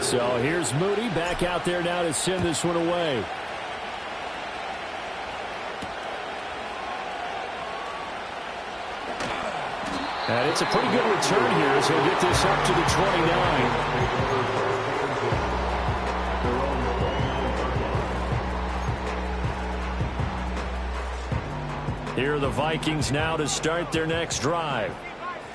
So here's Moody back out there now to send this one away. And it's a pretty good return here as he'll get this up to the 29. Here are the Vikings now to start their next drive.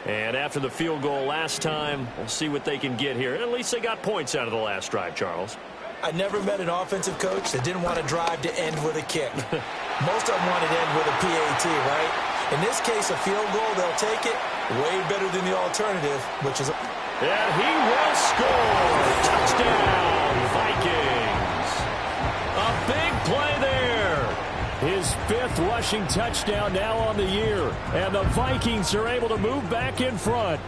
And after the field goal last time, we'll see what they can get here. At least they got points out of the last drive, Charles. I never met an offensive coach that didn't want to drive to end with a kick. Most of them want to end with a PAT, right? In this case, a field goal, they'll take it. Way better than the alternative, which is... And he will score! Touchdown, Vikings! A big play there! His 5th rushing touchdown now on the year. And the Vikings are able to move back in front.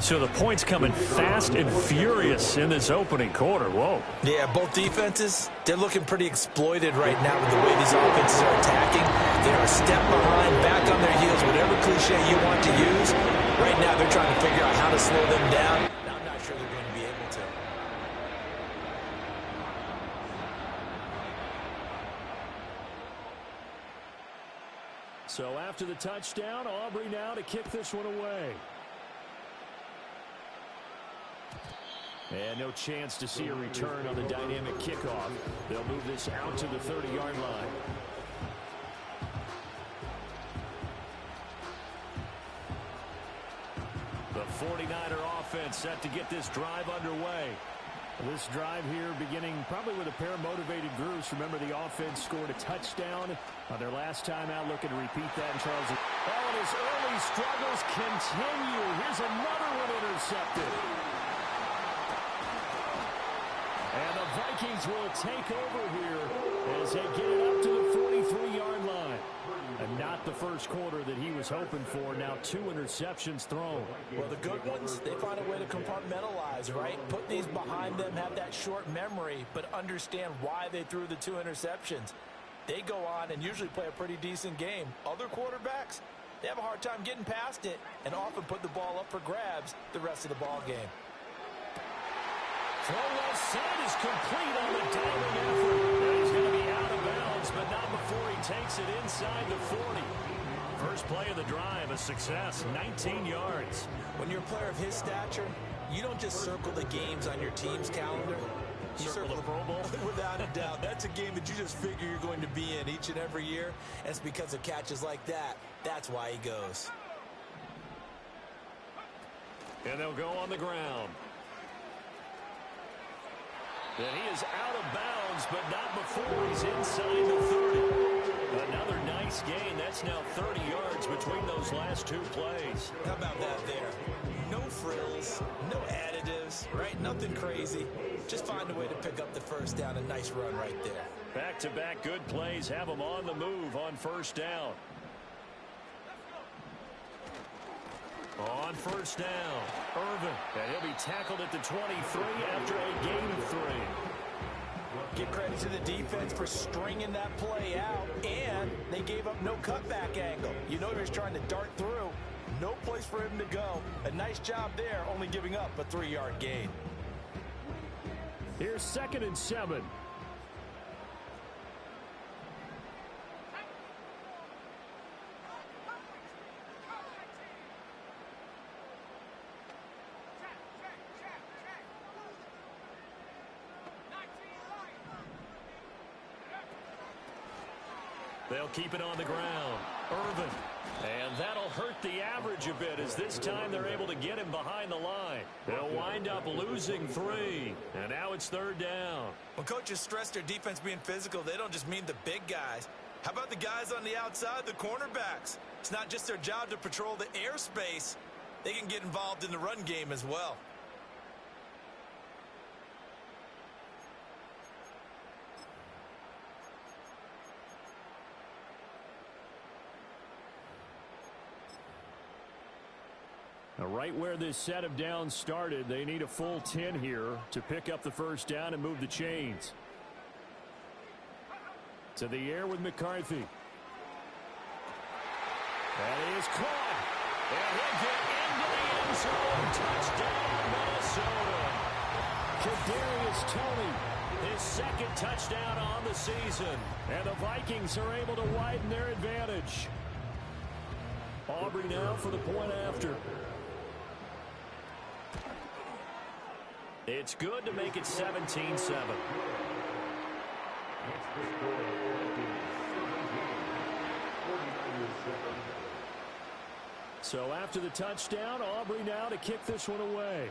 So the points coming fast and furious in this opening quarter. Whoa. Yeah, both defenses, they're looking pretty exploited right now with the way these offenses are attacking. They are a step behind, back on their heels, whatever cliche you want to use. Right now they're trying to figure out how to slow them down. I'm not sure they're going to be able to. So after the touchdown, Aubrey now to kick this one away. And no chance to see a return on the dynamic kickoff. They'll move this out to the 30-yard line. The 49er offense set to get this drive underway. This drive here beginning probably with a pair of motivated groups. Remember, the offense scored a touchdown on their last time out. Looking to repeat that. And Charles, and his early struggles continue. Here's another one intercepted. And the Vikings will take over here as they get it up to the 43-yard line. And not the first quarter that he was hoping for. Now 2 interceptions thrown. Well, the good ones, they find a way to compartmentalize, right? Put these behind them, have that short memory, but understand why they threw the 2 interceptions. They go on and usually play a pretty decent game. Other quarterbacks, they have a hard time getting past it and often put the ball up for grabs the rest of the ball game. Throw left side is complete on the diving effort. And he's going to be out of bounds, but not before he takes it inside the 40. First play of the drive, a success, 19 yards. When you're a player of his stature, you don't just circle the games on your team's calendar. You circle the Pro Bowl? Without a doubt. That's a game that you just figure you're going to be in each and every year. And it's because of catches like that. That's why he goes. And they'll go on the ground. And he is out of bounds, but not before he's inside the 30. Another nice gain. That's now 30 yards between those last 2 plays. How about that there? No frills, no additives, right? Nothing crazy. Just find a way to pick up the first down. A nice run right there. Back-to-back good plays have him on the move on first down. On first down, Irvin. And he'll be tackled at the 23 after a gain of 3. Give credit to the defense for stringing that play out, and they gave up no cutback angle. You know he was trying to dart through. No place for him to go. A nice job there, only giving up a 3-yard gain. Here's 2nd and 7. They'll keep it on the ground. Irvin. And that'll hurt the average a bit as this time they're able to get him behind the line. They'll wind up losing 3. And now it's 3rd down. When coaches stress their defense being physical, they don't just mean the big guys. How about the guys on the outside, the cornerbacks? It's not just their job to patrol the airspace. They can get involved in the run game as well. Right where this set of downs started, they need a full 10 here to pick up the first down and move the chains. To the air with McCarthy. That is caught. And he'll get into zone. Touchdown, Minnesota. Kadarius Toney, his second touchdown on the season. And the Vikings are able to widen their advantage. Aubrey now for the point after. It's good to make it 17-7. So after the touchdown, Aubrey now to kick this one away.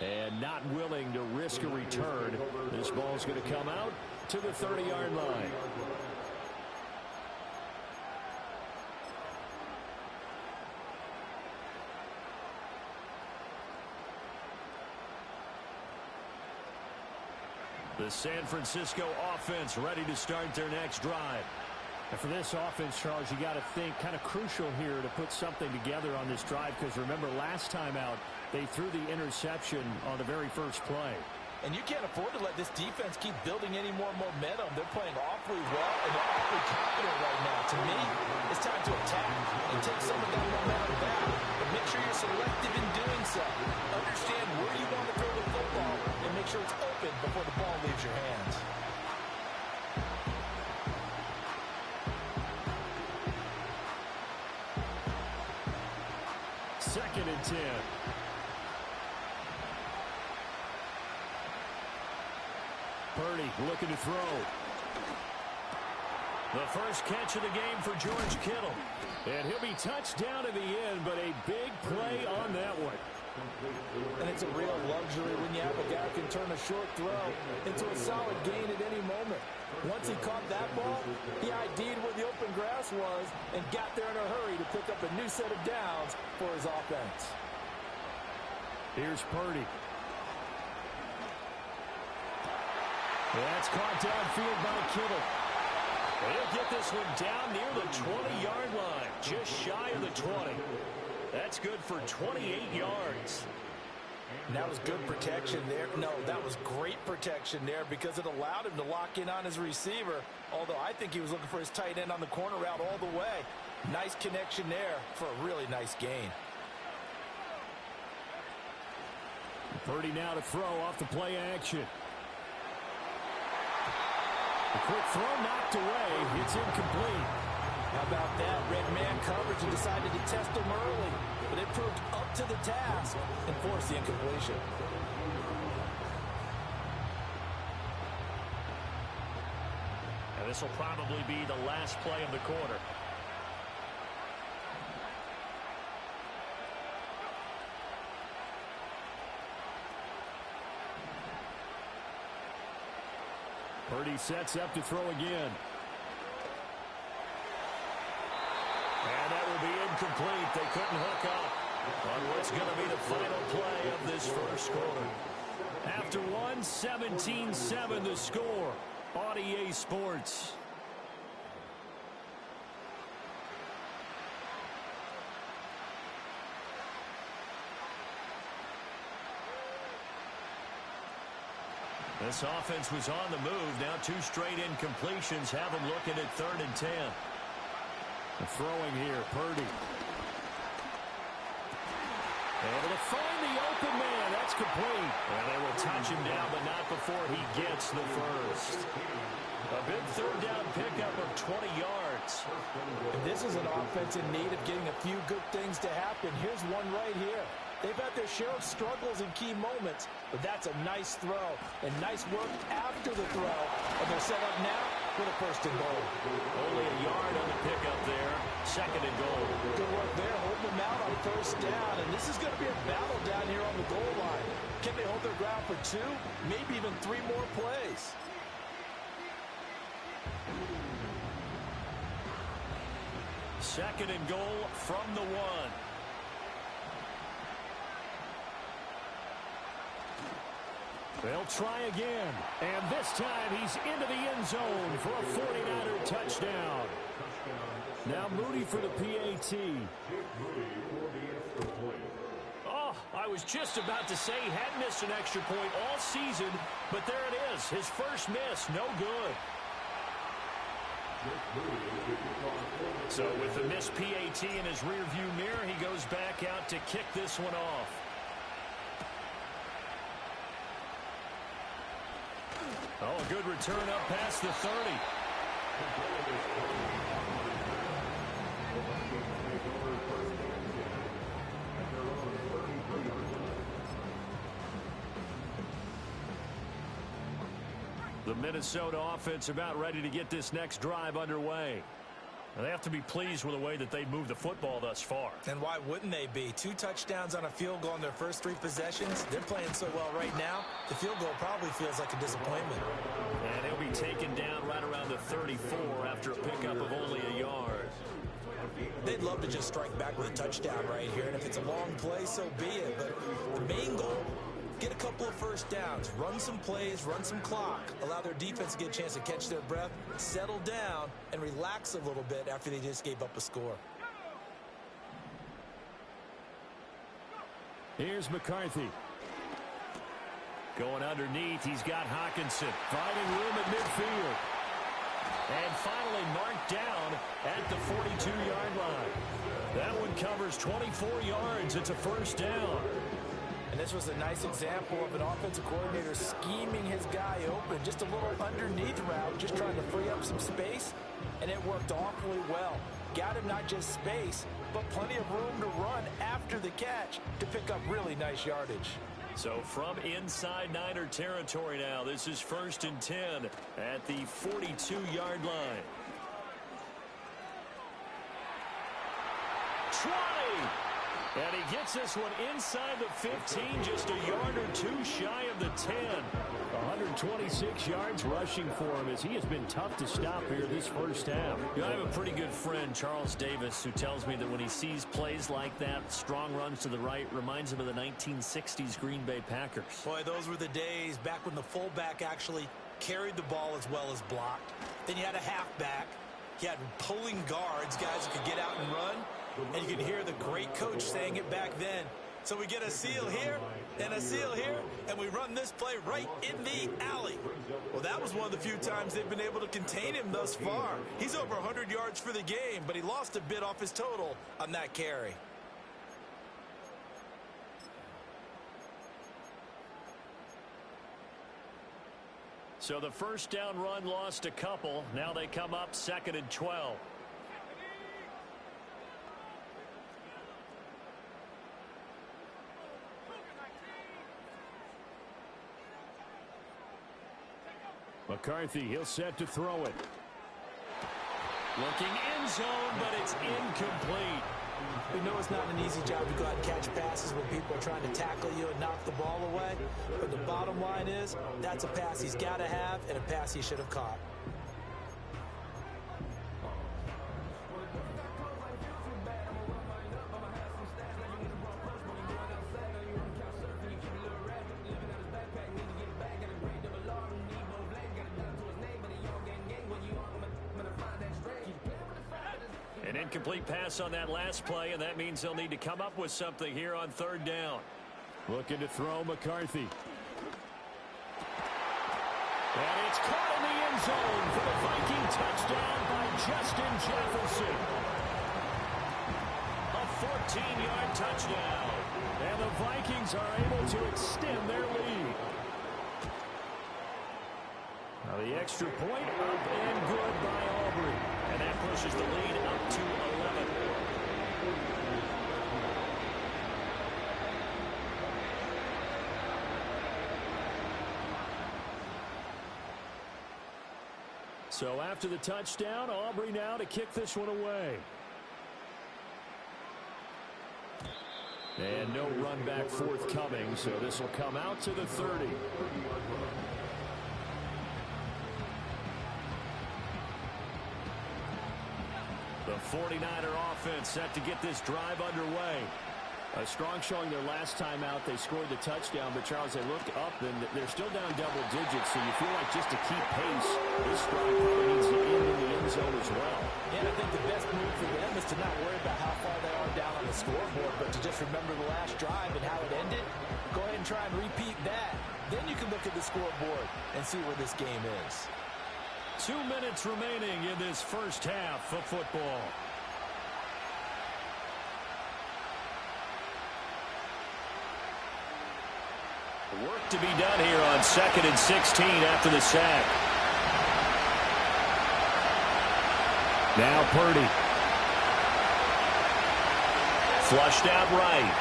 And not willing to risk a return. This ball's going to come out to the 30-yard line. The San Francisco offense ready to start their next drive. And for this offense, Charles, you got to think kind of crucial here to put something together on this drive, because remember last time out they threw the interception on the very first play. And you can't afford to let this defense keep building any more momentum. They're playing awfully well, and they're awfully confident right now. To me, it's time to attack and take some of that momentum back. But make sure you're selective in doing so. Understand where you want to throw the football and make sure it's open before the ball leaves your hands. Second and 10. Purdy looking to throw. The first catch of the game for George Kittle. And he'll be touched down in the end, but a big play on that one. And it's a real luxury when you have a guy who can turn a short throw into a solid gain at any moment. Once he caught that ball, he ID'd where the open grass was and got there in a hurry to pick up a new set of downs for his offense. Here's Purdy. That's caught downfield by Kittle. He'll get this one down near the 20-yard line, just shy of the 20. That's good for 28 yards. And that was good protection there. No, that was great protection there because it allowed him to lock in on his receiver, although I think he was looking for his tight end on the corner route all the way. Nice connection there for a really nice gain. Purdy now to throw off the play action. The quick throw knocked away. It's incomplete. How about that? Red man coverage and decided to test him early. But it proved up to the task and forced the incompletion. And this will probably be the last play of the quarter. Purdy sets up to throw again. And that will be incomplete. They couldn't hook up on what's going to be the final play of this first quarter. After one, 17-7 the score on EA Sports. This offense was on the move. Now two straight incompletions have them looking at 3rd and 10. The throwing here, Purdy. Able to find the open man. That's complete. And they will touch him down, but not before he gets the first. A big 3rd down pickup of 20 yards. And this is an offense in need of getting a few good things to happen. Here's one right here. They've had their share of struggles in key moments, but that's a nice throw and nice work after the throw. And they're set up now for the 1st and goal. Only a yard on the pickup there. 2nd and goal. Good work there, holding them out on 1st down. And this is going to be a battle down here on the goal line. Can they hold their ground for 2, maybe even 3 more plays? Second and goal from the 1. They'll try again, and this time he's into the end zone for a 49er touchdown. Now Moody for the PAT. Oh, I was just about to say he hadn't missed an extra point all season, but there it is, his first miss, no good. So with the missed PAT in his rearview mirror, he goes back out to kick this one off. Oh, a good return up past the 30. The Minnesota offense about ready to get this next drive underway. Now, they have to be pleased with the way that they moved the football thus far. And why wouldn't they be? 2 touchdowns on a field goal in their first 3 possessions. They're playing so well right now, the field goal probably feels like a disappointment. And he'll be taken down right around the 34 after a pickup of only a yard. They'd love to just strike back with a touchdown right here, and if it's a long play, so be it. But the main goal, get a couple of first downs, run some plays, run some clock, allow their defense to get a chance to catch their breath, settle down, and relax a little bit after they just gave up a score. Here's McCarthy. Going underneath, he's got Hockenson. Finding room at midfield. And finally marked down at the 42-yard line. That one covers 24 yards. It's a first down. And this was a nice example of an offensive coordinator scheming his guy open. Just a little underneath route, just trying to free up some space. And it worked awfully well. Got him not just space, but plenty of room to run after the catch to pick up really nice yardage. So from inside Niner territory now, this is 1st and 10 at the 42-yard line. Try! And he gets this one inside the 15, just a yard or 2 shy of the 10. 126 yards rushing for him as he has been tough to stop here this first half. You know, I have a pretty good friend, Charles Davis, who tells me that when he sees plays like that, strong runs to the right, reminds him of the 1960s Green Bay Packers. Boy, those were the days back when the fullback actually carried the ball as well as blocked. Then you had a halfback. You had pulling guards, guys who could get out and run. And you can hear the great coach saying it back then. So we get a seal here and a seal here, and we run this play right in the alley. Well, that was one of the few times they've been able to contain him thus far. He's over 100 yards for the game, but he lost a bit off his total on that carry. So the first down run lost a couple. Now they come up 2nd and 12. McCarthy, he'll set to throw it. Looking end zone, but it's incomplete. We know it's not an easy job to go out and catch passes when people are trying to tackle you and knock the ball away. But the bottom line is, that's a pass he's got to have and a pass he should have caught. An incomplete pass on that last play, and that means they'll need to come up with something here on 3rd down. Looking to throw McCarthy. And it's caught in the end zone for the Viking touchdown by Justin Jefferson. A 14-yard touchdown. And the Vikings are able to extend their lead. Now the extra point up and good by Aubrey. And that pushes the lead up to 11. So after the touchdown, Aubrey now to kick this one away. And no run back forthcoming, so this will come out to the 30. The 49er offense set to get this drive underway. A strong showing their last time out. They scored the touchdown, but Charles, they looked up and they're still down double digits, so you feel like just to keep pace, this drive probably needs to end in the end zone as well. Yeah, I think the best move for them is to not worry about how far they are down on the scoreboard, but to just remember the last drive and how it ended. Go ahead and try and repeat that. Then you can look at the scoreboard and see where this game is. 2 minutes remaining in this first half of football. Work to be done here on 2nd and 16 after the sack. Now Purdy. Flushed out right.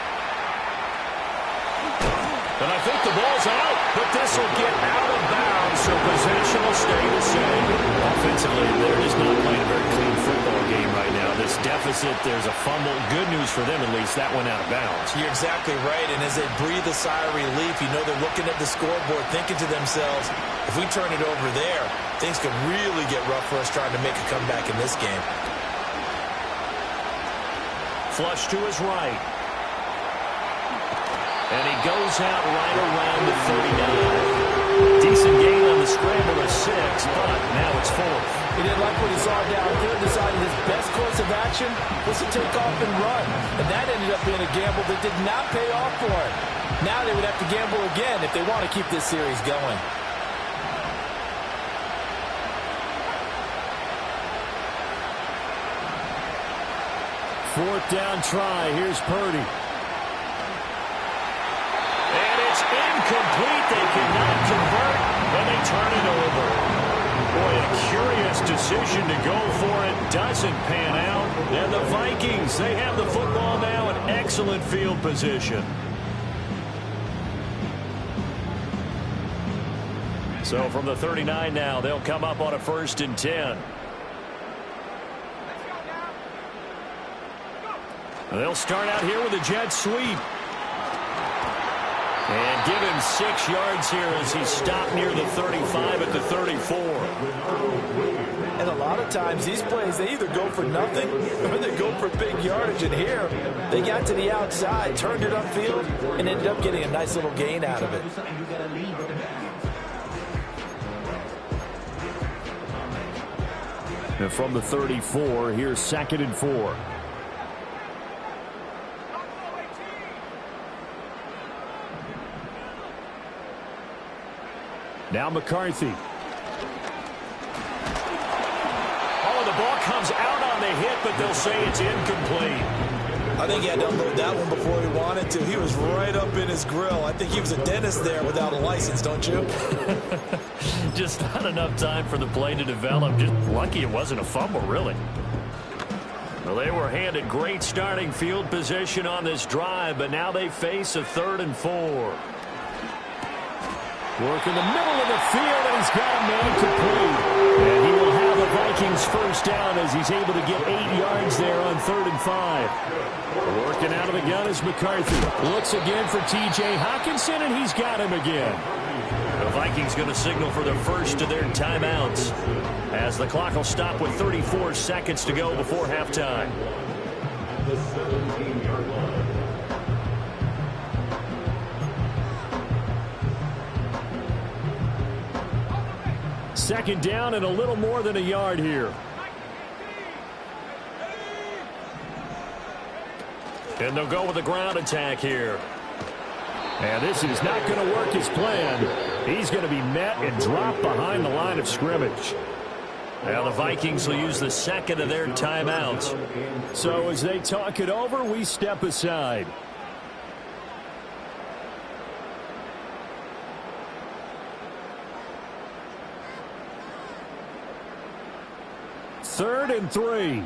And I think the ball's out, but this will get out of bounds, so possession will stay the same. Offensively, they're just not playing a very clean football game right now. This deficit, there's a fumble. Good news for them, at least. That went out of bounds. You're exactly right, and as they breathe a sigh of relief, you know they're looking at the scoreboard, thinking to themselves, if we turn it over there, things could really get rough for us trying to make a comeback in this game. Flush to his right. And he goes out right around the 39. Decent gain on the scramble of 6, but now it's 4th. He didn't like what he saw downfield, decided his best course of action was to take off and run. And that ended up being a gamble that did not pay off for him. Now they would have to gamble again if they want to keep this series going. Fourth down try. Here's Purdy. And it's incomplete. They cannot convert, and they turn it over. Boy, a curious decision to go for it. Doesn't pan out. And the Vikings, they have the football now in excellent field position. So from the 39 now, they'll come up on a 1st and 10. They'll start out here with a jet sweep. And give him 6 yards here as he stopped near the 35 at the 34. And a lot of times these plays, they either go for nothing or they go for big yardage. And here, they got to the outside, turned it upfield, and ended up getting a nice little gain out of it. And from the 34, here's 2nd and 4. Now McCarthy. Oh, the ball comes out on the hit, but they'll say it's incomplete. I think he had to unload that one before he wanted to. He was right up in his grill. I think he was a dentist there without a license, don't you? Just not enough time for the play to develop. Just lucky it wasn't a fumble, really. Well, they were handed great starting field position on this drive, but now they face a 3rd and 4. Work in the middle of the field, and he's got a man complete. And he will have the Vikings first down as he's able to get 8 yards there on 3rd and 5. Working out of the gun is McCarthy. Looks again for T.J. Hockenson, and he's got him again. The Vikings going to signal for the first of their timeouts as the clock will stop with 34 seconds to go before halftime. The 17-yard line. Second down and a little more than a yard here. And they'll go with a ground attack here. And this is not going to work as planned. He's going to be met and dropped behind the line of scrimmage. Now the Vikings will use the 2nd of their timeouts. So as they talk it over, we step aside. Third and 3.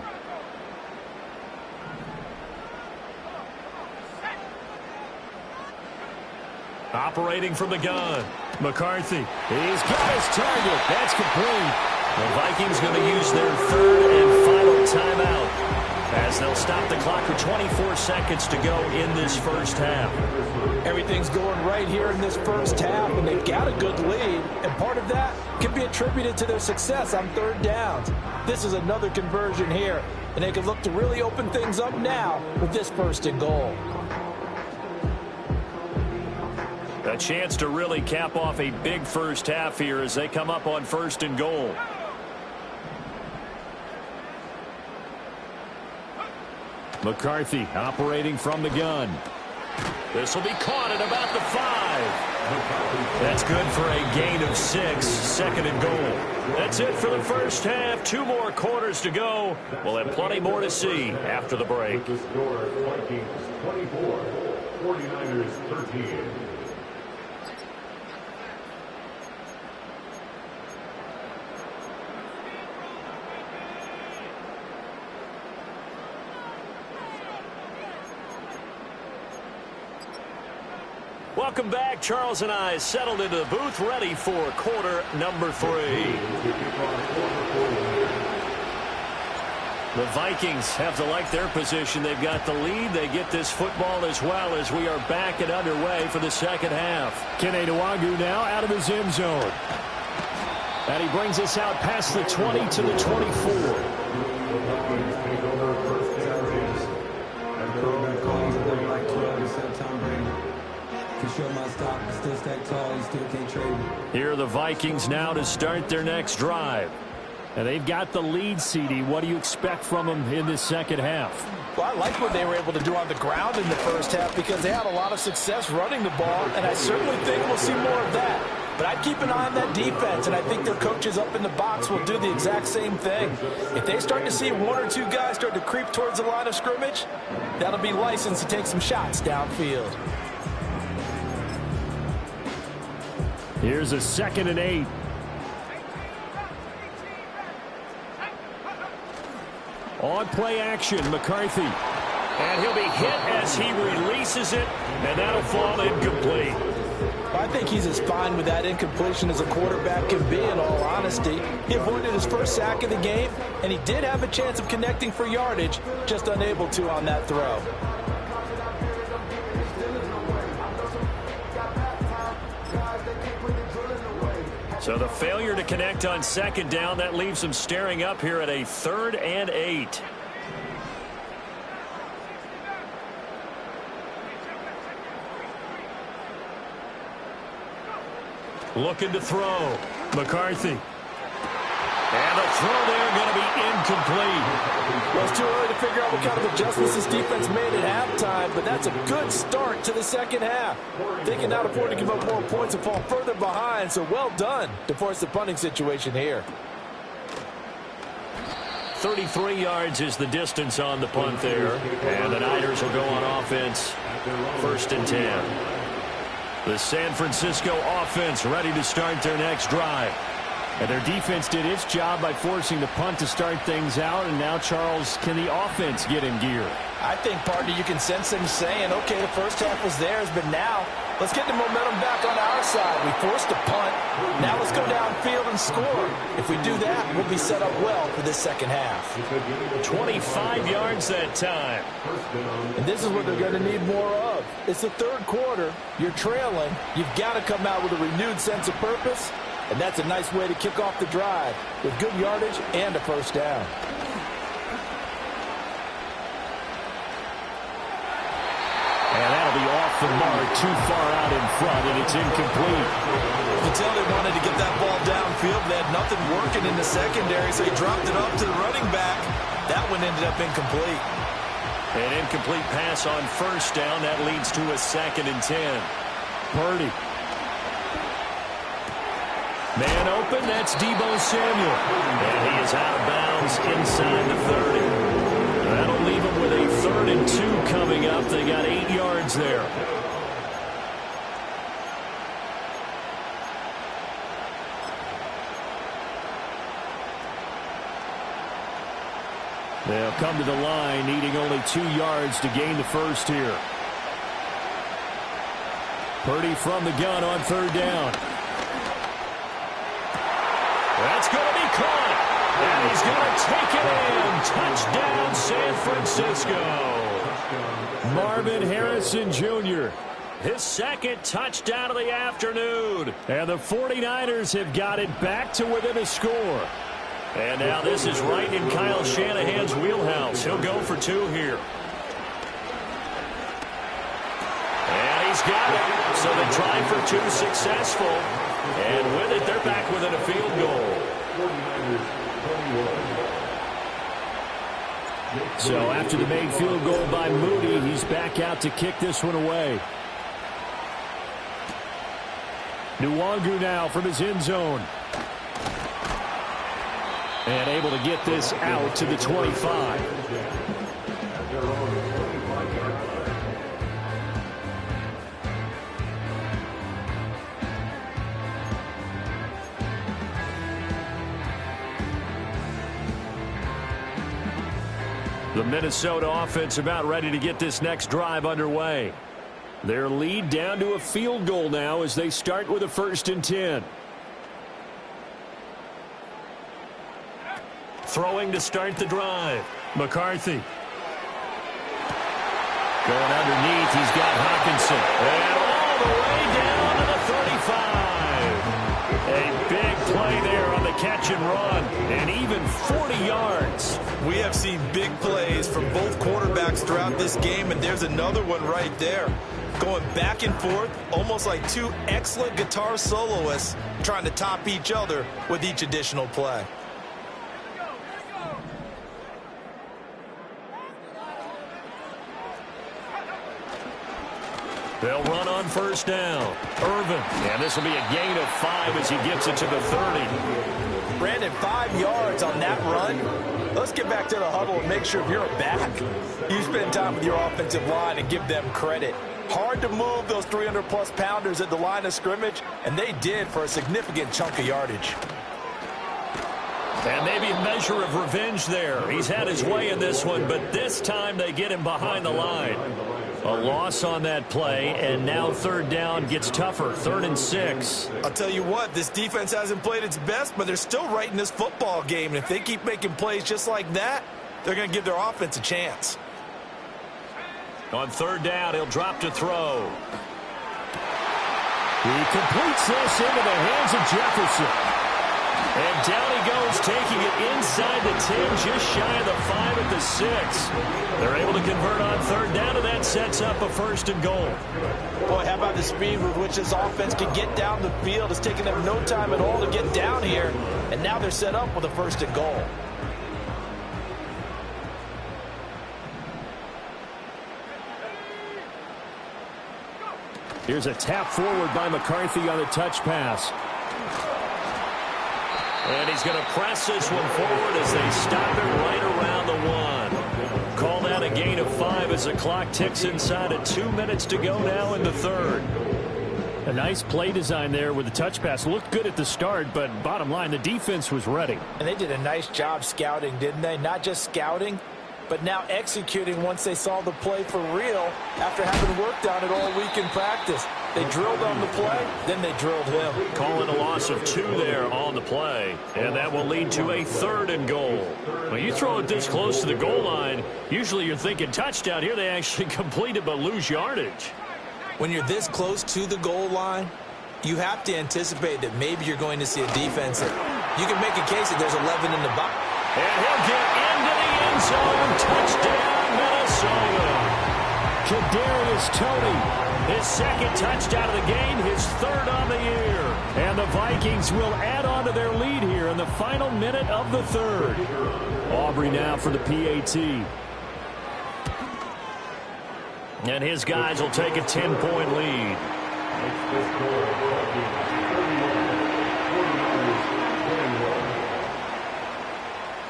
Operating from the gun. McCarthy. He's got his target. That's complete. The Vikings going to use their 3rd and final timeout as they'll stop the clock with 24 seconds to go in this first half. Everything's going right here in this first half, and they've got a good lead. And part of that can be attributed to their success on 3rd downs. This is another conversion here, and they can look to really open things up now with this 1st and goal. A chance to really cap off a big first half here as they come up on 1st and goal. McCarthy operating from the gun. This will be caught at about the 5. That's good for a gain of 6. 2nd and goal. That's it for the first half. 2 more quarters to go. We'll have plenty more to see after the break. The score, Vikings 24, 49ers 13. Welcome back. Charles and I settled into the booth ready for quarter number 3. The Vikings have to like their position. They've got the lead. They get this football as well as we are back and underway for the second half. Kene Nwangwu now out of his end zone. And he brings us out past the 20 to the 24. Here are the Vikings now to start their next drive. And they've got the lead, CD. What do you expect from them in this second half? Well, I like what they were able to do on the ground in the first half because they had a lot of success running the ball, and I certainly think we'll see more of that. But I'd keep an eye on that defense, and I think their coaches up in the box will do the exact same thing. If they start to see one or two guys start to creep towards the line of scrimmage, that'll be licensed to take some shots downfield. Here's a 2nd and 8. On play action, McCarthy. And he'll be hit as he releases it, and that'll fall incomplete. I think he's as fine with that incompletion as a quarterback can be, in all honesty. He avoided his first sack of the game, and he did have a chance of connecting for yardage, just unable to on that throw. So the failure to connect on 2nd down, that leaves him staring up here at a 3rd and 8. Looking to throw. McCarthy. And the throw there going to be incomplete. Well, it's too early to figure out what kind of adjustments this defense made at halftime, but that's a good start to the second half. They can now afford to give up more points and fall further behind, so well done to force the punting situation here. 33 yards is the distance on the punt there, and the Niners will go on offense. 1st and 10. The San Francisco offense ready to start their next drive. And their defense did its job by forcing the punt to start things out. And now, Charles, can the offense get in gear? I think, partner, you can sense them saying, okay, the first half was theirs, but now let's get the momentum back on our side. We forced a punt. Now let's go downfield and score. If we do that, we'll be set up well for this second half. 25 yards that time. And this is what they're going to need more of. It's the 3rd quarter. You're trailing. You've got to come out with a renewed sense of purpose. And that's a nice way to kick off the drive with good yardage and a first down. And that'll be off the mark, too far out in front, and it's incomplete. You can tell they wanted to get that ball downfield. They had nothing working in the secondary, so he dropped it off to the running back. That one ended up incomplete. An incomplete pass on 1st down. That leads to a 2nd and 10. Purdy. Man open, that's Deebo Samuel. And he is out of bounds inside the 30. That'll leave him with a 3rd and 2 coming up. They got 8 yards there. They'll come to the line, needing only 2 yards to gain the first here. Purdy from the gun on 3rd down. That's going to be caught. And he's going to take it in. Touchdown, San Francisco. Marvin Harrison Jr., his 2nd touchdown of the afternoon. And the 49ers have got it back to within a score. And now this is right in Kyle Shanahan's wheelhouse. He'll go for 2 here. And he's got it. So they try for 2 successful. And with it, they're back within a field goal. So after the made field goal by Moody, he's back out to kick this one away. Nwangwu now from his end zone. And able to get this out to the 25. The Minnesota offense about ready to get this next drive underway. Their lead down to a field goal now as they start with a 1st and 10. Throwing to start the drive. McCarthy. Going underneath, he's got Hawkinson. And all the way down to the 35. A big play there on the catch and run. And even 40 yards. We have seen big plays from both quarterbacks throughout this game, and there's another one right there. Going back and forth, almost like two excellent guitar soloists trying to top each other with each additional play. They'll run on 1st down. Irvin. And this will be a gain of 5 as he gets it to the 30. Brandon, 5 yards on that run. Let's get back to the huddle and make sure if you're a back, you spend time with your offensive line and give them credit. Hard to move those 300-plus pounders at the line of scrimmage, and they did for a significant chunk of yardage. And maybe a measure of revenge there. He's had his way in this one, but this time they get him behind the line. A loss on that play, and now 3rd down gets tougher. 3rd and 6. I'll tell you what, this defense hasn't played its best, but they're still right in this football game. And if they keep making plays just like that, they're going to give their offense a chance. On 3rd down, he'll drop to throw. He completes this into the hands of Jefferson. And down he goes, taking it inside the 10, just shy of the 5 at the 6. They're able to convert on 3rd down, and that sets up a 1st and goal. Boy, how about the speed with which this offense can get down the field? It's taken them no time at all to get down here, and now they're set up with a 1st and goal. Here's a tap forward by McCarthy on the touch pass. And he's going to press this one forward as they stop it right around the 1. Call that a gain of 5 as the clock ticks inside of 2 minutes to go now in the 3rd. A nice play design there with the touch pass. Looked good at the start, but bottom line, the defense was ready. And they did a nice job scouting, didn't they? Not just scouting, but now executing once they saw the play for real after having worked on it all week in practice. They drilled on the play, then they drilled him. Calling a loss of 2 there on the play, and that will lead to a 3rd and goal. When you throw it this close to the goal line, usually you're thinking touchdown. Here they actually completed but lose yardage. When you're this close to the goal line, you have to anticipate that maybe you're going to see a defense that you can make a case that there's 11 in the box. And he'll get into the end zone. Touchdown, Minnesota. Kadarius Toney, his 2nd touchdown of the game, his 3rd on the year. And the Vikings will add on to their lead here in the final minute of the 3rd. Aubrey now for the PAT. And his guys will take a 10-point lead.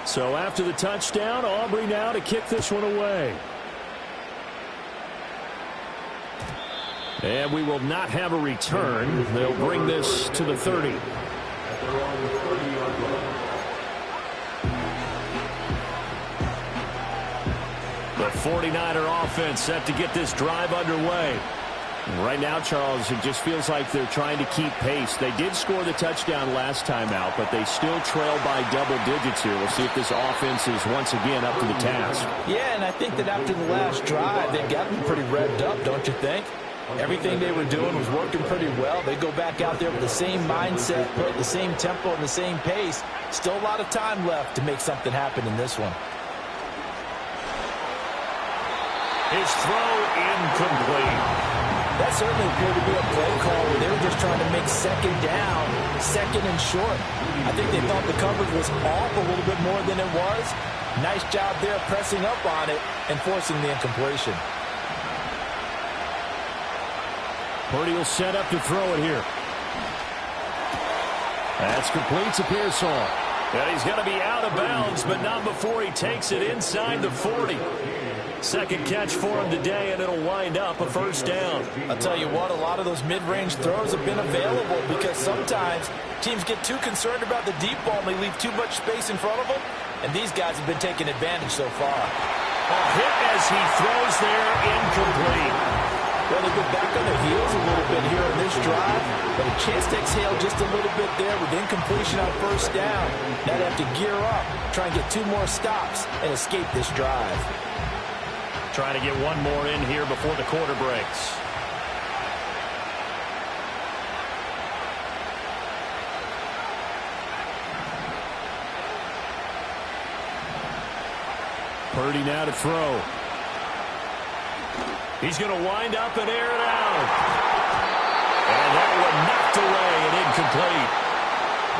So after the touchdown, Aubrey now to kick this one away. And we will not have a return. They'll bring this to the 30. The 49er offense set to get this drive underway. Right now, Charles, it just feels like they're trying to keep pace. They did score the touchdown last time out, but they still trail by double digits here. We'll see if this offense is once again up to the task. Yeah, and I think that after the last drive, they've gotten pretty revved up, don't you think? Everything they were doing was working pretty well. They go back out there with the same mindset, play at the same tempo and the same pace. Still a lot of time left to make something happen in this one. His throw incomplete. That certainly appeared to be a play call where they were just trying to make 2nd down, 2nd and short. I think they thought the coverage was off a little bit more than it was. Nice job there pressing up on it and forcing the incompletion. Purdy will set up to throw it here. That's complete to Pearsall. And he's going to be out of bounds, but not before he takes it inside the 40. 2nd catch for him today, and it'll wind up a 1st down. I'll tell you what, a lot of those mid-range throws have been available because sometimes teams get too concerned about the deep ball and they leave too much space in front of them, and these guys have been taking advantage so far. A hit as he throws there, incomplete. Well, they've been back on their heels a little bit here in this drive, but a chance to exhale just a little bit there with incompletion on first down. Now they have to gear up, try and get 2 more stops, and escape this drive. Trying to get one more in here before the quarter breaks. Purdy now to throw. He's going to wind up and air it out. And that one knocked away and incomplete.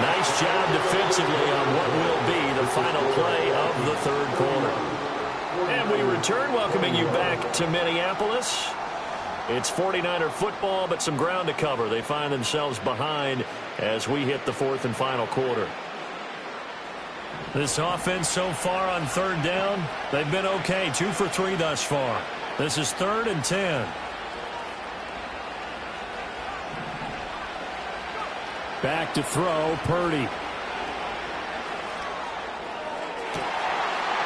Nice job defensively on what will be the final play of the third quarter. And we return, welcoming you back to Minneapolis. It's 49er football, but some ground to cover. They find themselves behind as we hit the fourth and final quarter. This offense so far on third down, they've been okay. 2 for 3 thus far. This is 3rd and 10. Back to throw, Purdy.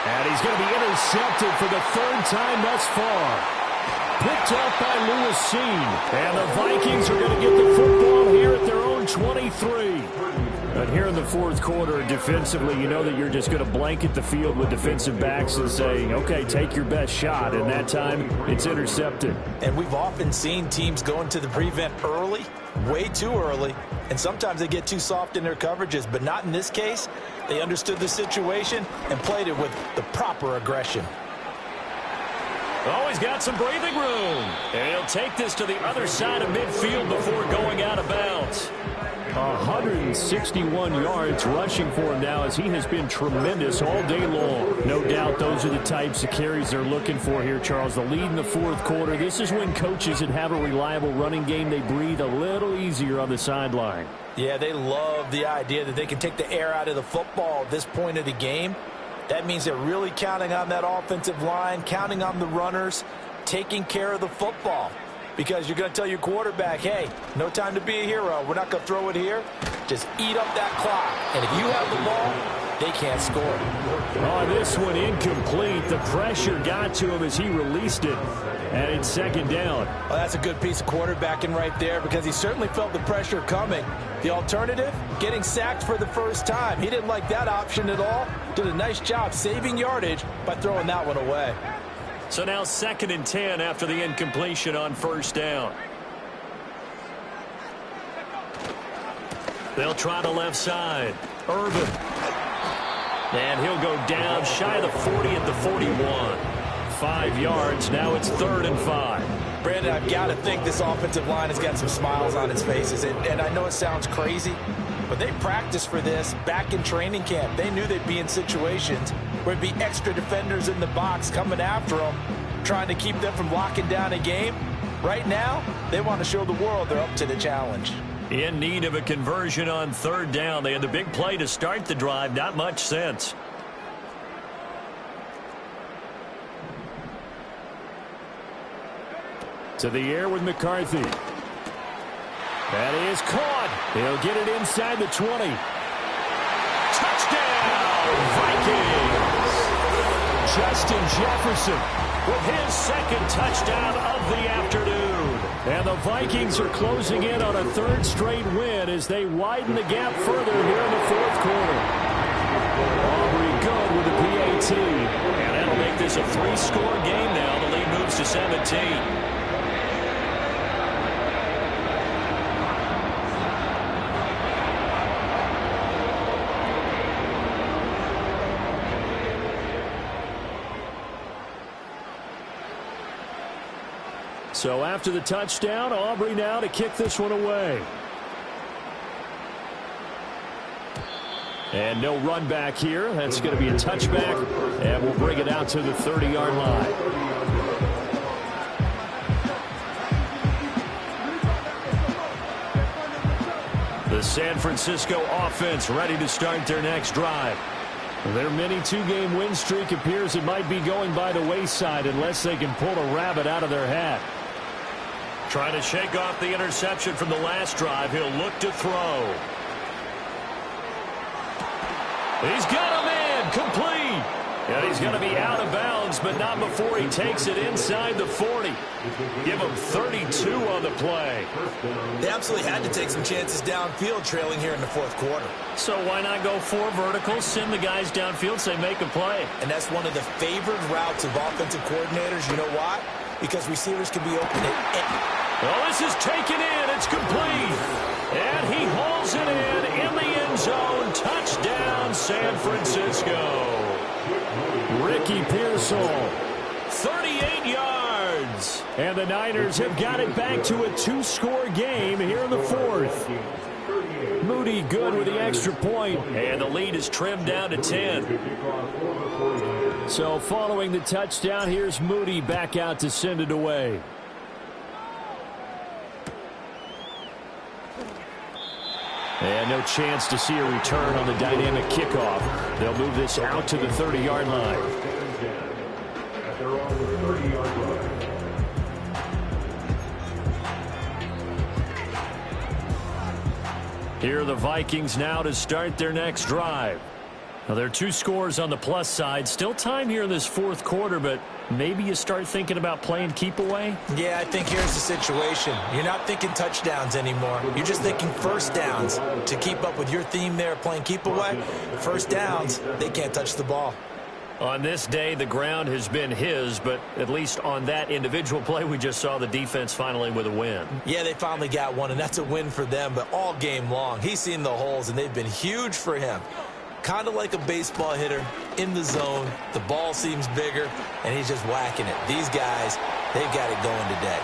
And he's going to be intercepted for the 3rd time thus far. Picked up by Lewis Seen. And the Vikings are going to get the football here at their own 23. But here in the fourth quarter, defensively, you know that you're just going to blanket the field with defensive backs and say, okay, take your best shot. And that time, it's intercepted. And we've often seen teams go into the prevent early, way too early, and sometimes they get too soft in their coverages, but not in this case. They understood the situation and played it with the proper aggression. Oh, he's got some breathing room. And he'll take this to the other side of midfield before going out of bounds. 161 yards rushing for him now as he has been tremendous all day long. No doubt those are the types of carries they're looking for here, Charles. The lead in the fourth quarter. This is when coaches that have a reliable running game, they breathe a little easier on the sideline. Yeah, they love the idea that they can take the air out of the football at this point of the game. That means they're really counting on that offensive line, counting on the runners, taking care of the football. Because you're going to tell your quarterback, hey, no time to be a hero. We're not going to throw it here. Just eat up that clock. And if you have the ball, they can't score. Oh, this one incomplete. The pressure got to him as he released it. And it's 2nd down. Well, that's a good piece of quarterbacking right there because he certainly felt the pressure coming. The alternative, getting sacked for the first time. He didn't like that option at all. Did a nice job saving yardage by throwing that one away. So now 2nd and 10 after the incompletion on first down. They'll try the left side. Urban. And he'll go down shy of the 40 at the 41. 5 yards. Now it's 3rd and 5. Brandon, I've got to think this offensive line has got some smiles on its faces. And I know it sounds crazy, but they practiced for this back in training camp. They knew they'd be in situations where it'd be extra defenders in the box coming after them, trying to keep them from locking down a game. Right now, they want to show the world they're up to the challenge. In need of a conversion on 3rd down. They had the big play to start the drive. Not much sense. To the air with McCarthy. That is caught. He'll get it inside the 20. Touchdown, Vikings! Justin Jefferson with his 2nd touchdown of the afternoon. And the Vikings are closing in on a 3rd straight win as they widen the gap further here in the fourth quarter. Aubrey good with the PAT. And that'll make this a 3-score game now. The lead moves to 17. So after the touchdown, Aubrey now to kick this one away. And no run back here. That's going to be a touchback, and we'll bring it out to the 30-yard line. The San Francisco offense ready to start their next drive. Their mini 2-game win streak appears it might be going by the wayside unless they can pull a rabbit out of their hat. Trying to shake off the interception from the last drive. He'll look to throw. He's got him in. Complete. And he's going to be out of bounds, but not before he takes it inside the 40. Give him 32 on the play. They absolutely had to take some chances downfield trailing here in the fourth quarter. So why not go 4 verticals, send the guys downfield, say make a play. And that's one of the favored routes of offensive coordinators. You know why? Because receivers can be open at well, this is taken in. It's complete. And he hauls it in the end zone. Touchdown, San Francisco. Ricky Pearsall, 38 yards. And the Niners have got it back to a 2-score game here in the fourth. Moody good with the extra point. And the lead is trimmed down to 10. So following the touchdown, here's Moody back out to send it away. And no chance to see a return on the dynamic kickoff. They'll move this out to the 30-yard line. Here are the Vikings now to start their next drive. Now, there are 2 scores on the plus side. Still time here in this fourth quarter, but maybe you start thinking about playing keep away? Yeah, I think here's the situation. You're not thinking touchdowns anymore. You're just thinking first downs. To keep up with your theme there, playing keep away, first downs, they can't touch the ball. On this day, the ground has been his, but at least on that individual play, we just saw the defense finally with a win. Yeah, they finally got one, and that's a win for them, but all game long, he's seen the holes, and they've been huge for him. Kind of like a baseball hitter in the zone. The ball seems bigger, and he's just whacking it. These guys, they've got it going today.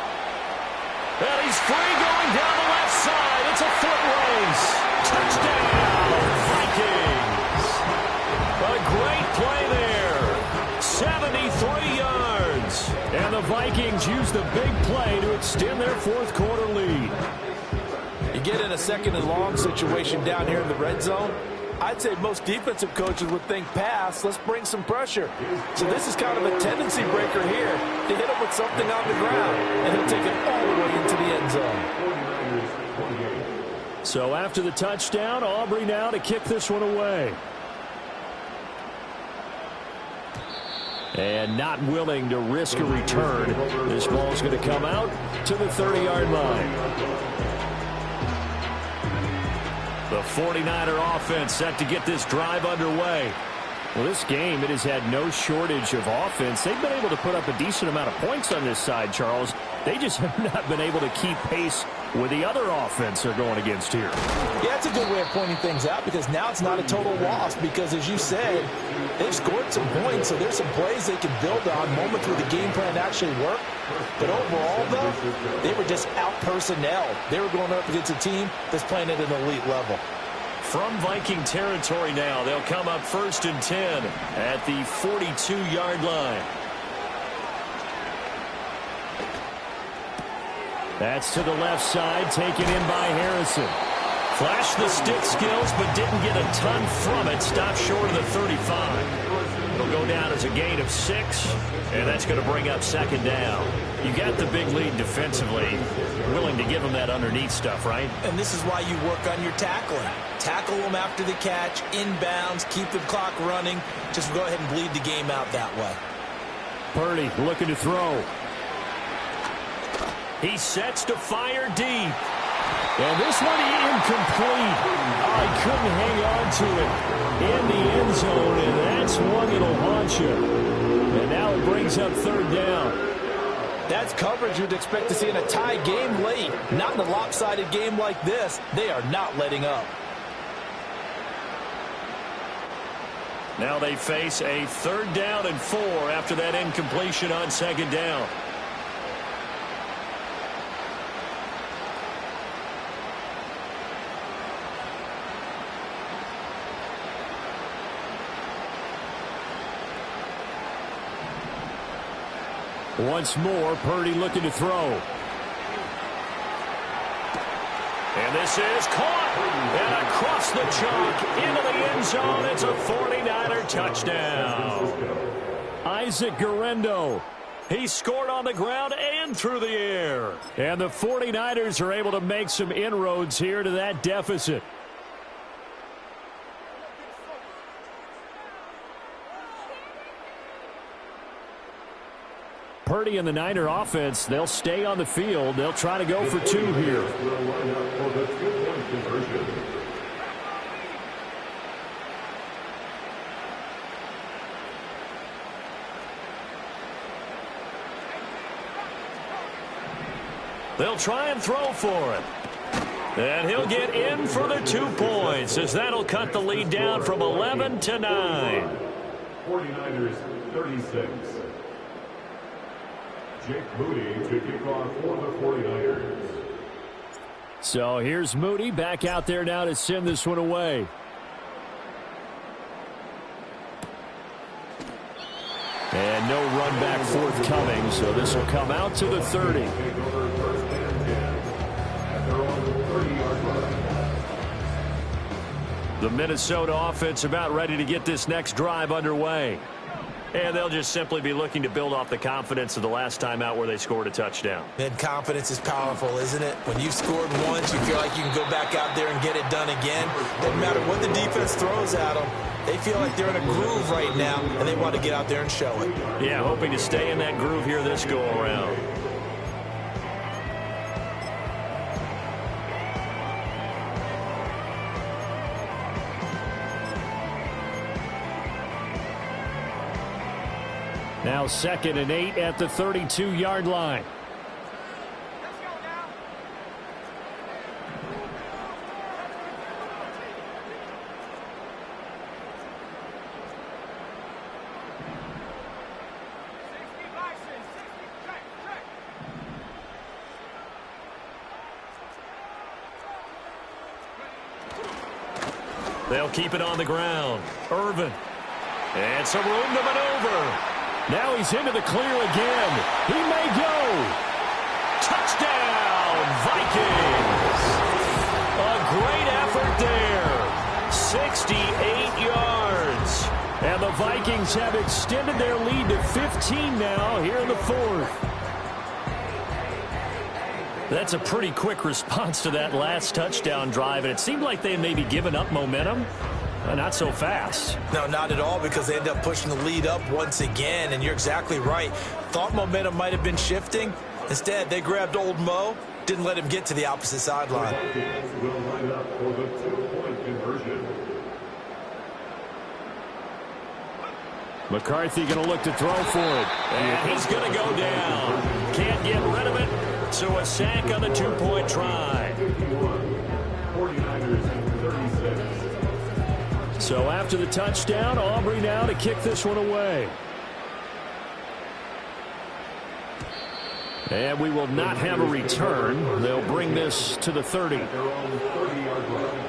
And he's free going down the left side. It's a foot race. Touchdown, Vikings. A great play there. 73 yards. And the Vikings use the big play to extend their fourth quarter lead. You get in a second and long situation down here in the red zone, I'd say most defensive coaches would think pass, let's bring some pressure. So this is kind of a tendency breaker here to hit him with something on the ground, and he'll take it all the way into the end zone. So after the touchdown, Aubrey now to kick this one away. And not willing to risk a return. This ball's going to come out to the 30-yard line. The 49er offense set to get this drive underway. Well, this game, it has had no shortage of offense. They've been able to put up a decent amount of points on this side, Charles. They just have not been able to keep pace with the other offense they're going against here. Yeah, that's a good way of pointing things out, because now it's not a total loss, because as you said, they've scored some points, so there's some plays they can build on, moments where the game plan actually worked. But overall, though, they were just out-personnel. They were going up against a team that's playing at an elite level. From Viking territory now, they'll come up 1st and 10 at the 42-yard line. That's to the left side, taken in by Harrison. Flashed the stick skills, but didn't get a ton from it. Stopped short of the 35. It'll go down as a gain of 6, and that's going to bring up 2nd down. You got the big lead defensively, willing to give them that underneath stuff, right? And this is why you work on your tackling. Tackle them after the catch, inbounds, keep the clock running. Just go ahead and bleed the game out that way. Purdy looking to throw. He sets to fire deep. And this one incomplete. I couldn't hang on to it in the end zone, and that's one that'll haunt you. And now it brings up 3rd down. That's coverage you'd expect to see in a tie game late. Not in a lopsided game like this. They are not letting up. Now they face a 3rd down and 4 after that incompletion on 2nd down. Once more, Purdy looking to throw. And this is caught. And across the chalk into the end zone. It's a 49er touchdown. Isaac Guerrero. He scored on the ground and through the air. And the 49ers are able to make some inroads here to that deficit. Purdy and the Niner offense, they'll stay on the field. They'll try to go for two here. They'll try and throw for it. And he'll get in for the 2 points, as that'll cut the lead down from 11 to 9. 49ers 36. Jake Moody to kick off for the 49ers. So here's Moody back out there now to send this one away. And no run back forthcoming, so this will come out to the 30. The Minnesota offense about ready to get this next drive underway. And they'll just simply be looking to build off the confidence of the last time out where they scored a touchdown. And confidence is powerful, isn't it? When you've scored once, you feel like you can go back out there and get it done again. Doesn't matter what the defense throws at them. They feel like they're in a groove right now, and they want to get out there and show it. Yeah, hoping to stay in that groove here this go-around. Now 2nd and 8 at the 32-yard line. They'll keep it on the ground. Irvin. And some room to maneuver. Now he's into the clear again. He may go. Touchdown, Vikings. A great effort there. 68 yards. And the Vikings have extended their lead to 15 now here in the 4th. That's a pretty quick response to that last touchdown drive, and it seemed like they had maybe given up momentum. Not so fast. No, not at all, because they end up pushing the lead up once again, and you're exactly right. Thought momentum might have been shifting. Instead, they grabbed old Mo, didn't let him get to the opposite sideline. Will line up for the 2-point conversion. McCarthy going to look to throw for it. And he's going to go down. Can't get rid of it. So a sack on the 2-point try. 49ers 36. So after the touchdown, Aubrey now to kick this one away. And we will not have a return. They'll bring this to the 30. Their own 30-yard line.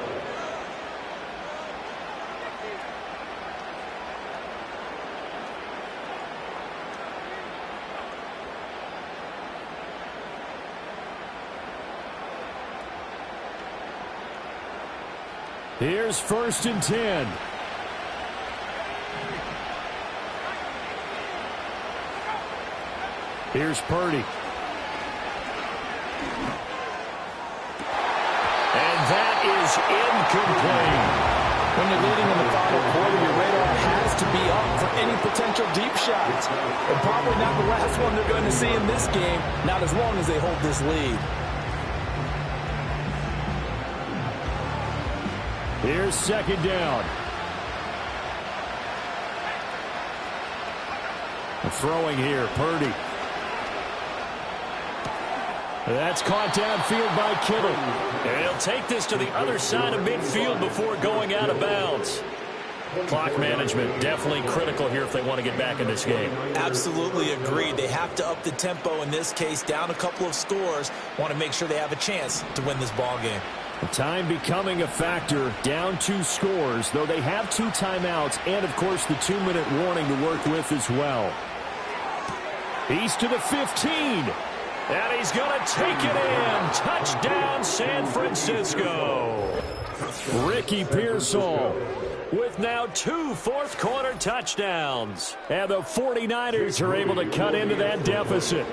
Here's 1st and 10. Here's Purdy. And that is incomplete. When you're leading in the final quarter, your radar has to be up for any potential deep shots. And probably not the last one they're going to see in this game, not as long as they hold this lead. Here's 2nd down. Throwing here, Purdy. That's caught downfield by Kittle. And he'll take this to the other side of midfield before going out of bounds. Clock management definitely critical here if they want to get back in this game. Absolutely agreed. They have to up the tempo in this case, down a couple of scores. Want to make sure they have a chance to win this ball game. Time becoming a factor, down 2 scores, though they have 2 timeouts and, of course, the 2-minute warning to work with as well. He's to the 15, and he's going to take it in. Touchdown, San Francisco. Ricky Pearsall with now 2 fourth-quarter touchdowns, and the 49ers are able to cut into that deficit.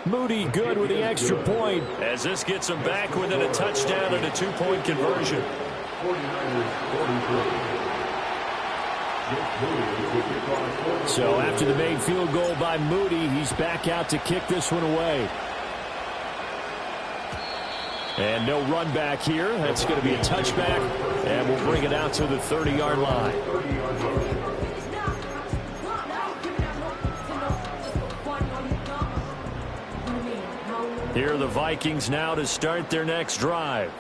Moody good with the extra point as this gets him back within a touchdown and a 2-point conversion. 49ers 43. So after the made field goal by Moody, he's back out to kick this one away. And no run back here. That's going to be a touchback, and we'll bring it out to the 30-yard line. Here are the Vikings now to start their next drive.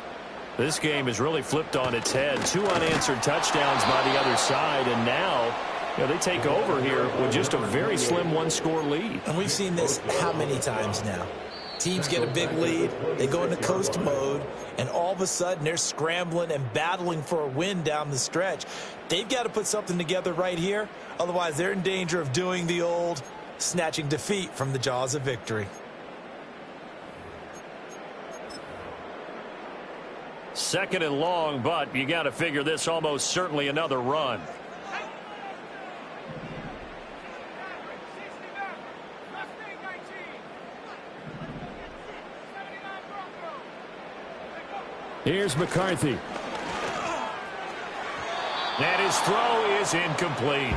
This game is really flipped on its head. 2 unanswered touchdowns by the other side, and now they take over here with just a very slim one-score lead. And we've seen this how many times now? Teams get a big lead, they go into coast mode, and all of a sudden they're scrambling and battling for a win down the stretch. They've got to put something together right here, otherwise they're in danger of doing the old snatching defeat from the jaws of victory. Second and long, but you got to figure this almost certainly another run. Here's McCarthy. And his throw is incomplete.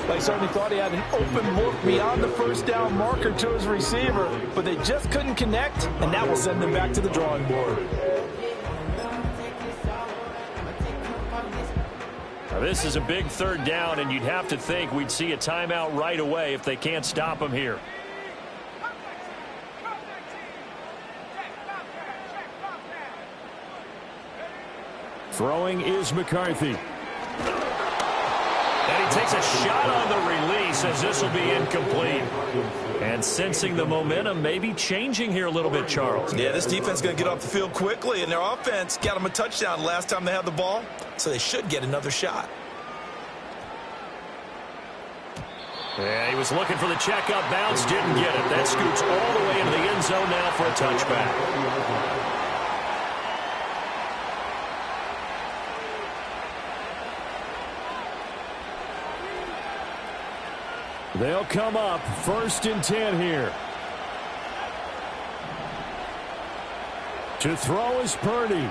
They certainly thought he had an open look beyond the first down marker to his receiver, but they just couldn't connect, and that will send them back to the drawing board. Now this is a big third down, and you'd have to think we'd see a timeout right away if they can't stop him here. Throwing is McCarthy. And he takes a shot on the release as this will be incomplete. And sensing the momentum maybe changing here a little bit, Charles. Yeah, this defense is going to get off the field quickly, and their offense got them a touchdown last time they had the ball, so they should get another shot. Yeah, he was looking for the checkup bounce, didn't get it. That scoots all the way into the end zone now for a touchback. They'll come up 1st and 10 here. To throw is Purdy.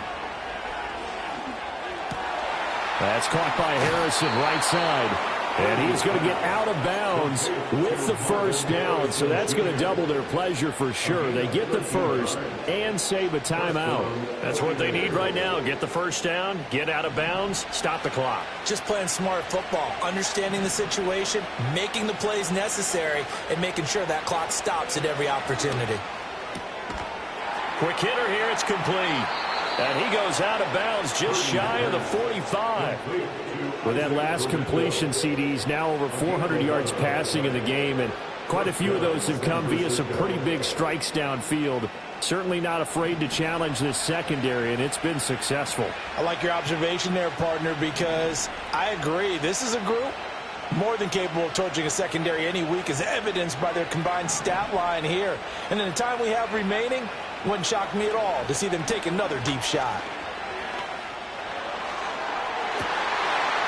That's caught by Harrison right side. And he's going to get out of bounds with the first down. So that's going to double their pleasure for sure. They get the first and save a timeout. That's what they need right now. Get the first down, get out of bounds, stop the clock. Just playing smart football, understanding the situation, making the plays necessary, and making sure that clock stops at every opportunity. Quick hitter here, it's complete. And he goes out of bounds just shy of the 45. With that last completion, CD's now over 400 yards passing in the game, and quite a few of those have come via some pretty big strikes downfield. Certainly not afraid to challenge this secondary, and it's been successful. I like your observation there, partner, because I agree. This is a group more than capable of torching a secondary any week, as evidenced by their combined stat line here. And in the time we have remaining, wouldn't shock me at all to see them take another deep shot.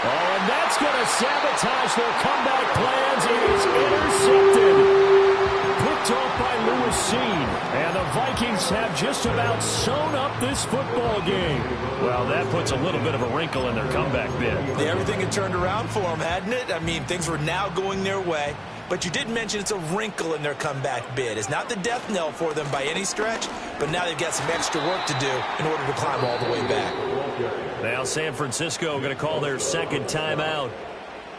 Oh, and that's going to sabotage their comeback plans. It is intercepted. Picked off by Lewis Seen. And the Vikings have just about sewn up this football game. Well, that puts a little bit of a wrinkle in their comeback bid. Yeah, everything had turned around for them, hadn't it? I mean, things were now going their way. But you did mention it's a wrinkle in their comeback bid. It's not the death knell for them by any stretch, but now they've got some extra work to do in order to climb all the way back. Now San Francisco going to call their second timeout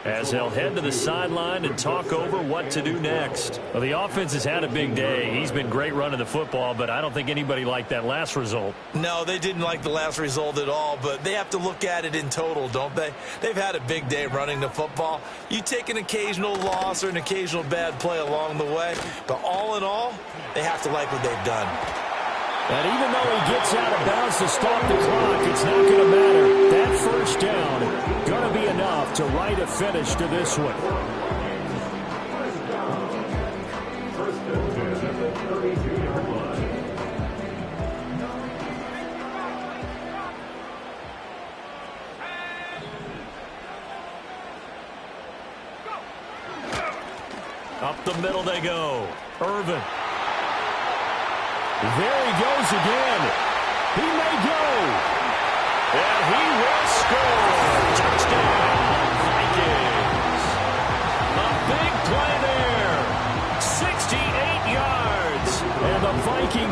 as they'll head to the sideline and talk over what to do next. Well, the offense has had a big day. He's been great running the football, but I don't think anybody liked that last result. No, they didn't like the last result at all, but they have to look at it in total, don't they? They've had a big day running the football. You take an occasional loss or an occasional bad play along the way, but all in all, they have to like what they've done. And even though he gets out of bounds to stop the clock, it's not going to matter. That first down going to be enough to write a finish to this one. Up the middle they go. Irvin. There he goes again. He may go. And he will score. Touchdown, Vikings.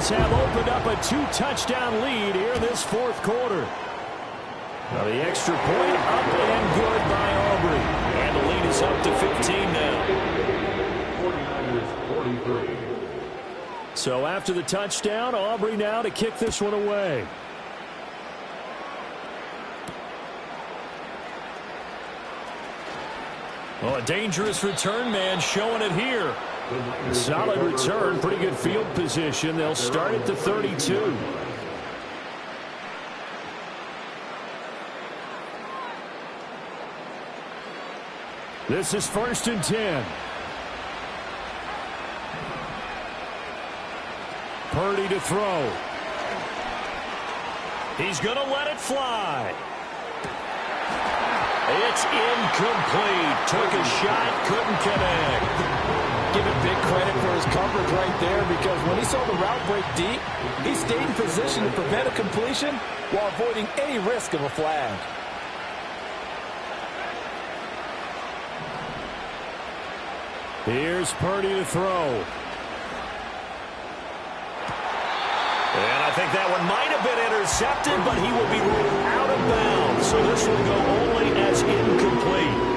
Lions have opened up a 2-touchdown lead here in this fourth quarter. Now the extra point up and good by Aubrey. And the lead is up to 15 now. 49ers 43. So after the touchdown, Aubrey now to kick this one away. Well, a dangerous return man showing it here. Solid return, pretty good field position. They'll start at the 32. This is 1st and 10. Purdy to throw. He's going to let it fly. It's incomplete. Took a shot, couldn't connect. Give him big credit for his coverage right there, because when he saw the route break deep, he stayed in position to prevent a completion while avoiding any risk of a flag. Here's Purdy to throw. And I think that one might have been intercepted, but he will be ruled out of bounds. So this will go only as incomplete.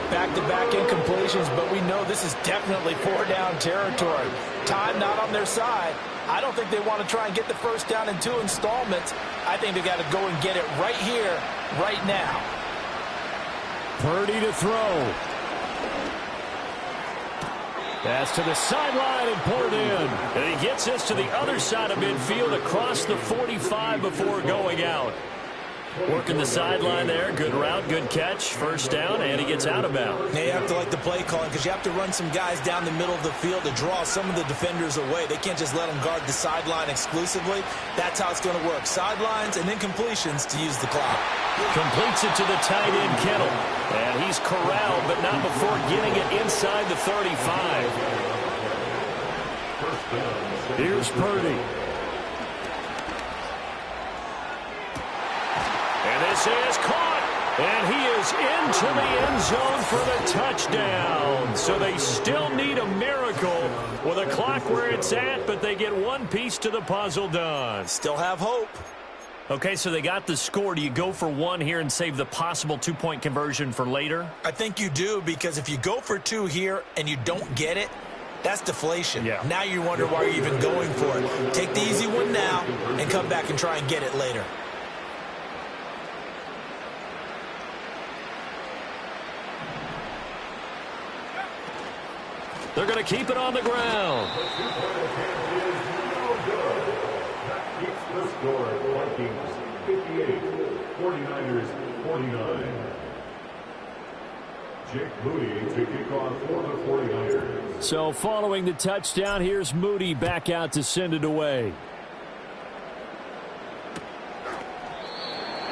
Back-to-back incompletions, but we know this is definitely 4-down territory. Time not on their side. I don't think they want to try and get the first down in 2 installments. I think they got to go and get it right here, right now. Purdy to throw. Pass to the sideline and pulled in. And he gets this to the other side of midfield across the 45 before going out. Working the sideline there. Good route, good catch. First down, and he gets out of bounds. Now you have to like the play calling, because you have to run some guys down the middle of the field to draw some of the defenders away. They can't just let them guard the sideline exclusively. That's how it's going to work. Sidelines and incompletions to use the clock. Completes it to the tight end, Kittle. And he's corralled, but not before getting it inside the 35. Here's Purdy. And this is caught. And he is into the end zone for the touchdown. So they still need a miracle with a clock where it's at, but they get one piece to the puzzle done. Still have hope. Okay, so they got the score. Do you go for one here and save the possible 2-point conversion for later? I think you do, because if you go for 2 here and you don't get it, that's deflation. Yeah. Now you wonder why you're even going for it. Take the easy one now and come back and try and get it later. They're going to keep it on the ground. That keeps the score. Vikings 58, 49ers 49. Jake Moody to kick off for the 49ers. So following the touchdown, here's Moody back out to send it away.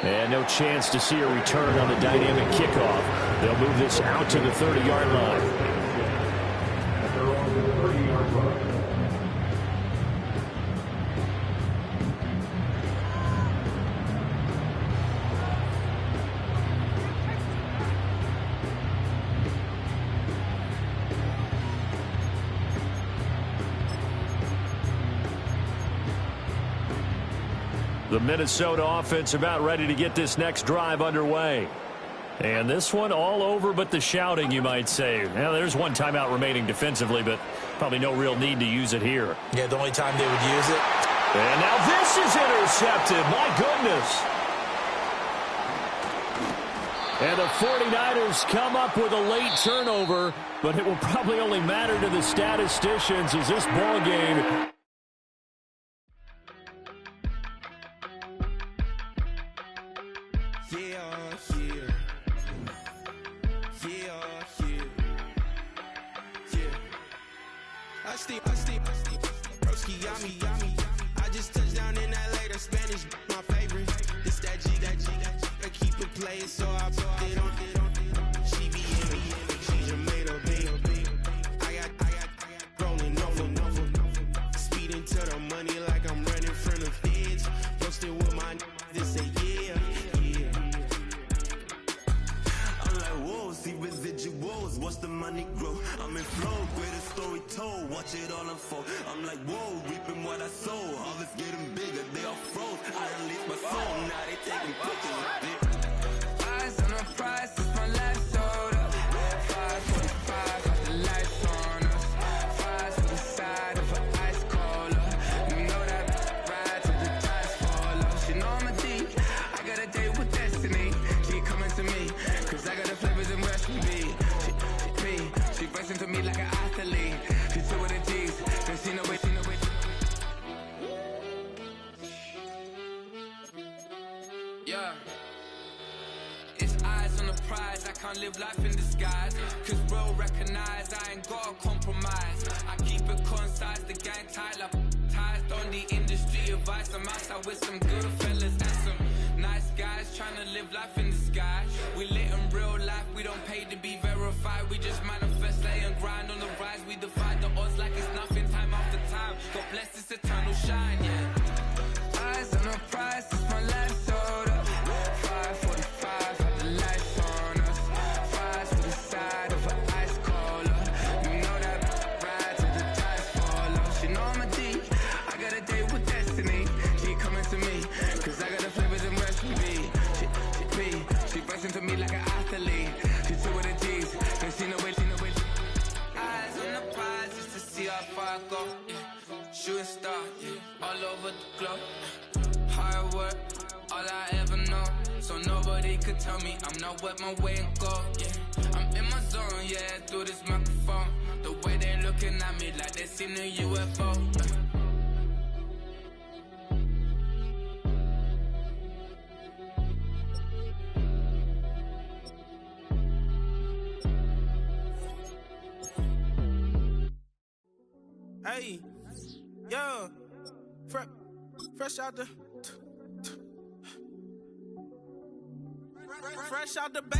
And no chance to see a return on the dynamic kickoff. They'll move this out to the 30-yard line. They're on the 30-yard line. The Minnesota offense about ready to get this next drive underway. And this one all over but the shouting, you might say. Now, there's one timeout remaining defensively, but probably no real need to use it here. Yeah, the only time they would use it. And now this is intercepted. My goodness. And the 49ers come up with a late turnover, but it will probably only matter to the statisticians as this ball game. I just touched down in LA, the Spanish, my favorite. This that G, I keep it playing, so I put it on. She be in me, she just made a beat. I got rolling over, speeding to the money like I'm running from the feds. Posted with my this say yeah. I'm like, whoa. flow, see residuals, watch the money grow. I'm in flow, greatest story told, watch it all unfold. I'm like, whoa, reaping what I sow. Harvest getting bigger, they all froze. I release my soul, now they taking pictures. Eyes on the prize, it's my last order. 5:45, got the lights on us. Fires to the side of an ice caller. You know that ride till the tides fall off. She know I'm a D, I got a date with destiny. Keep coming to me, cause I got the flavors and recipe. She breaks into me like an athlete. She two with the G's, then she know it. Yeah. It's eyes on the prize, I can't live life in disguise. Cause bro recognize I ain't gotta compromise. I keep it concise, the gang tight like ties on the industry advice. I'm outside with some good fellas and some nice guys trying to live life in disguise. We lit in real life, we don't pay to be verified. We just manifest, lay and grind on the rise. We defy the odds like it's nothing, time after time. God bless this eternal shine, yeah. Eyes on the prize, it's my last order. 5:45, got the lights on us. Fires to the side of an ice caller. You know that ride till the tides fall off. She know I'm a D, I got a date with destiny. Keep coming to me, cause I got the flavors and recipe. She breaks into me like an athlete. She two with the G's, then she know it. Eyes on the prize just to see how far I go. Yeah. Shooting star, yeah. All over the globe. Hard work, all I ever know. So nobody could tell me I'm not wet my way and go. Yeah, I'm in my zone, yeah, through this microphone. The way they looking at me like they seen a UFO. Hey, yo, fresh out the fresh out the bay.